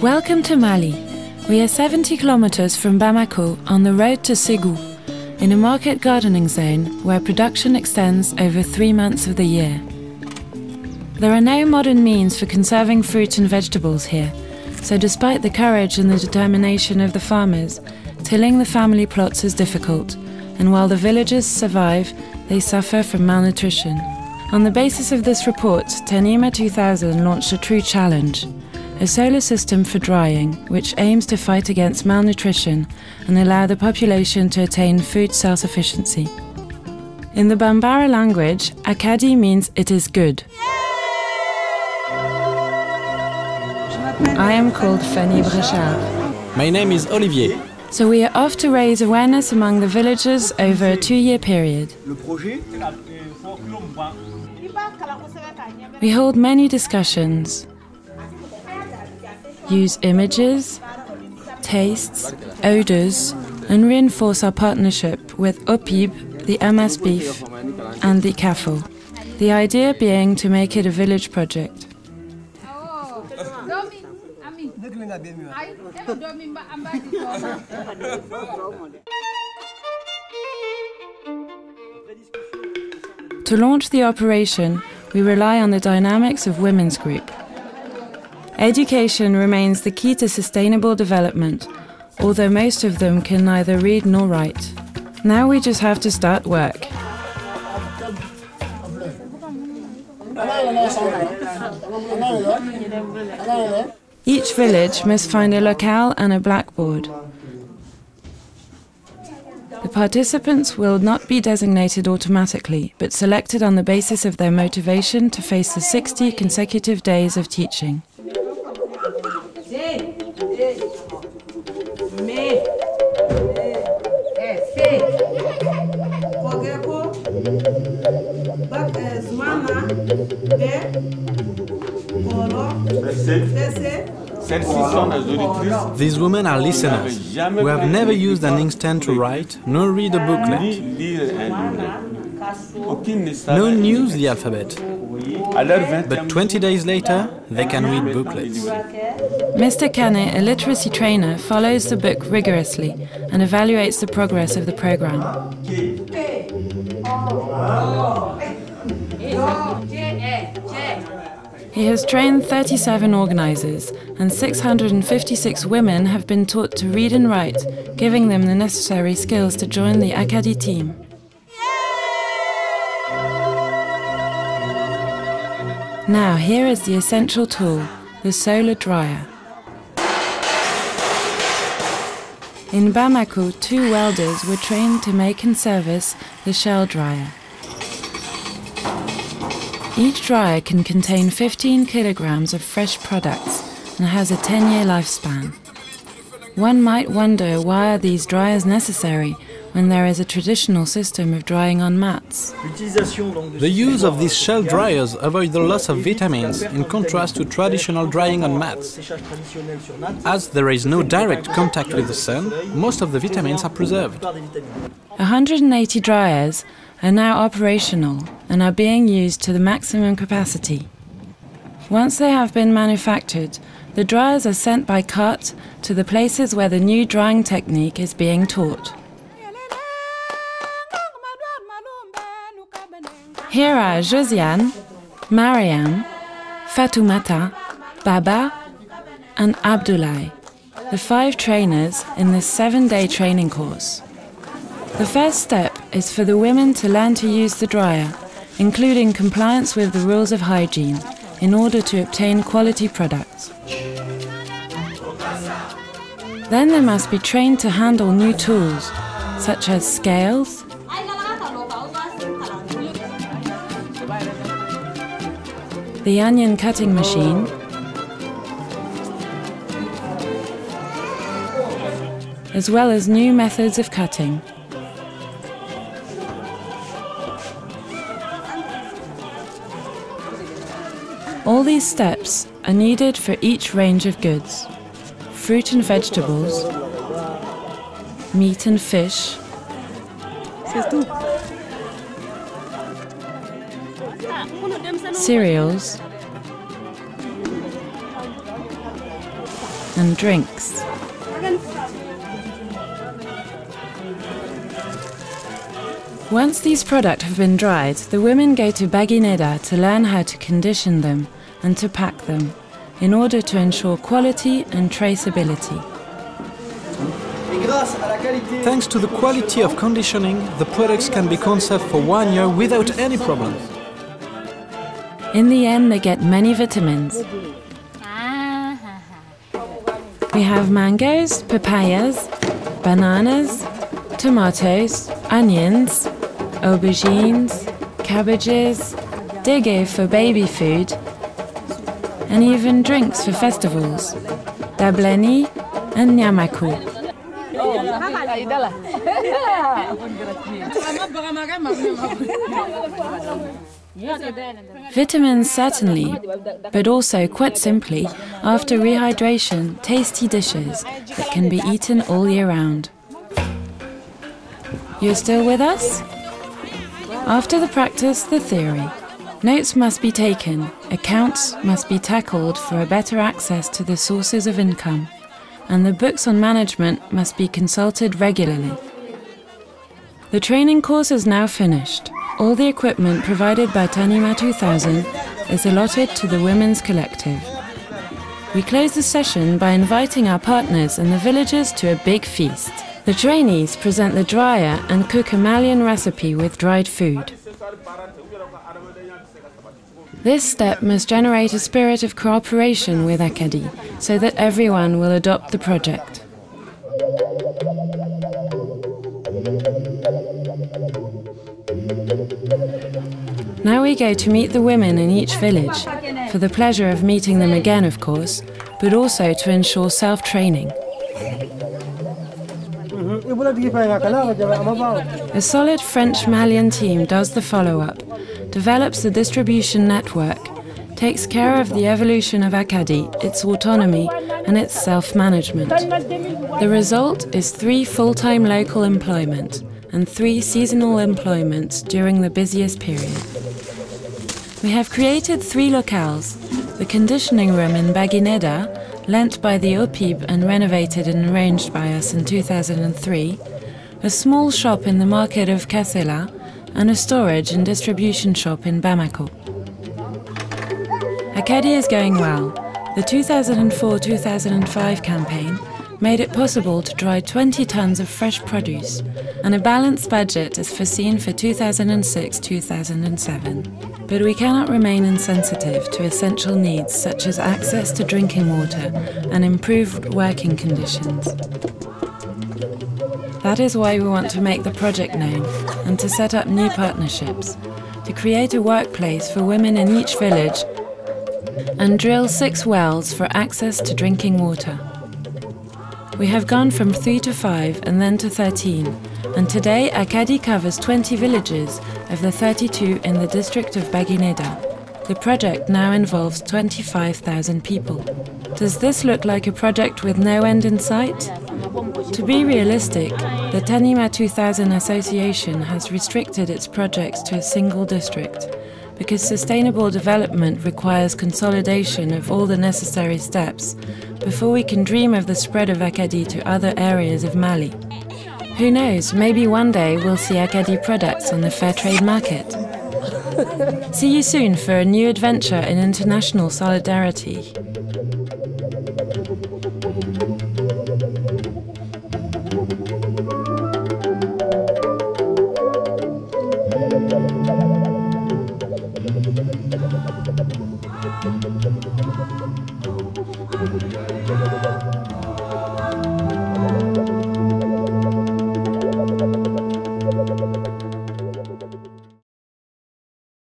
Welcome to Mali. We are 70 kilometers from Bamako on the road to Ségou, in a market gardening zone where production extends over 3 months of the year. There are no modern means for conserving fruit and vegetables here, so despite the courage and the determination of the farmers, tilling the family plots is difficult, and while the villagers survive, they suffer from malnutrition. On the basis of this report, Tanima 2000 launched a true challenge, a solar system for drying, which aims to fight against malnutrition and allow the population to attain food self-sufficiency. In the Bambara language, Akadi means it is good. I am called Fanny Brechard. My name is Olivier. So we are off to raise awareness among the villagers over a 2-year period. We hold many discussions, use images, tastes, odors, and reinforce our partnership with OPIB, the Amas beef, and the CAFO. The idea being to make it a village project. To launch the operation, we rely on the dynamics of women's group. Education remains the key to sustainable development, although most of them can neither read nor write. Now we just have to start work. Each village must find a locale and a blackboard. The participants will not be designated automatically, but selected on the basis of their motivation to face the 60 consecutive days of teaching. These women are listeners who have never used an inkstand to write, nor read a booklet. No use the alphabet. But 20 days later, they can read booklets. Mr. Kane, a literacy trainer, follows the book rigorously and evaluates the progress of the program. He has trained 37 organizers, and 656 women have been taught to read and write, giving them the necessary skills to join the Akadi team. Now here is the essential tool, the solar dryer. In Bamako, 2 welders were trained to make and service the shell dryer. Each dryer can contain 15 kilograms of fresh products and has a 10-year lifespan. One might wonder, why are these dryers necessary when there is a traditional system of drying on mats? The use of these shell dryers avoids the loss of vitamins in contrast to traditional drying on mats. As there is no direct contact with the sun, most of the vitamins are preserved. 180 dryers are now operational and are being used to the maximum capacity. Once they have been manufactured, the dryers are sent by cart to the places where the new drying technique is being taught. Here are Josiane, Mariam, Fatoumata, Baba, and Abdoulaye, the 5 trainers in this 7-day training course. The first step is for the women to learn to use the dryer, including compliance with the rules of hygiene, in order to obtain quality products. Then they must be trained to handle new tools, such as scales, the onion cutting machine, as well as new methods of cutting. All these steps are needed for each range of goods: fruit and vegetables, meat and fish, cereals, and drinks. Once these products have been dried, the women go to Baguineda to learn how to condition them and to pack them, in order to ensure quality and traceability. Thanks to the quality of conditioning, the products can be conserved for 1 year without any problems. In the end, they get many vitamins. We have mangoes, papayas, bananas, tomatoes, onions, aubergines, cabbages, dague for baby food, and even drinks for festivals, dableni and ngamacou. Vitamins certainly, but also, quite simply, after rehydration, tasty dishes that can be eaten all year round. You're still with us? After the practice, the theory. Notes must be taken, accounts must be tackled for a better access to the sources of income, and the books on management must be consulted regularly. The training course is now finished. All the equipment provided by Tanima 2000 is allotted to the Women's Collective. We close the session by inviting our partners and the villagers to a big feast. The trainees present the dryer and cook a Malian recipe with dried food. This step must generate a spirit of cooperation with Akadi, so that everyone will adopt the project. Now we go to meet the women in each village, for the pleasure of meeting them again, of course, but also to ensure self-training. A solid French Malian team does the follow-up, develops the distribution network, takes care of the evolution of Akadi, its autonomy and its self-management. The result is 3 full-time local employment and 3 seasonal employments during the busiest period. We have created 3 locales: the conditioning room in Baguineda, lent by the OPIB and renovated and arranged by us in 2003, a small shop in the market of Kasela, and a storage and distribution shop in Bamako. Akadi is going well. The 2004-2005 campaign made it possible to dry 20 tons of fresh produce, and a balanced budget is foreseen for 2006-2007. But we cannot remain insensitive to essential needs such as access to drinking water and improved working conditions. That is why we want to make the project known and to set up new partnerships, to create a workplace for women in each village and drill 6 wells for access to drinking water. We have gone from 3 to 5 and then to 13, and today Akadi covers 20 villages of the 32 in the district of Baguineda. The project now involves 25,000 people. Does this look like a project with no end in sight? To be realistic, the Tanima 2000 Association has restricted its projects to a single district, because sustainable development requires consolidation of all the necessary steps before we can dream of the spread of Akadi to other areas of Mali. Who knows, maybe one day we'll see Akadi products on the fair trade market. See you soon for a new adventure in international solidarity. Thank you.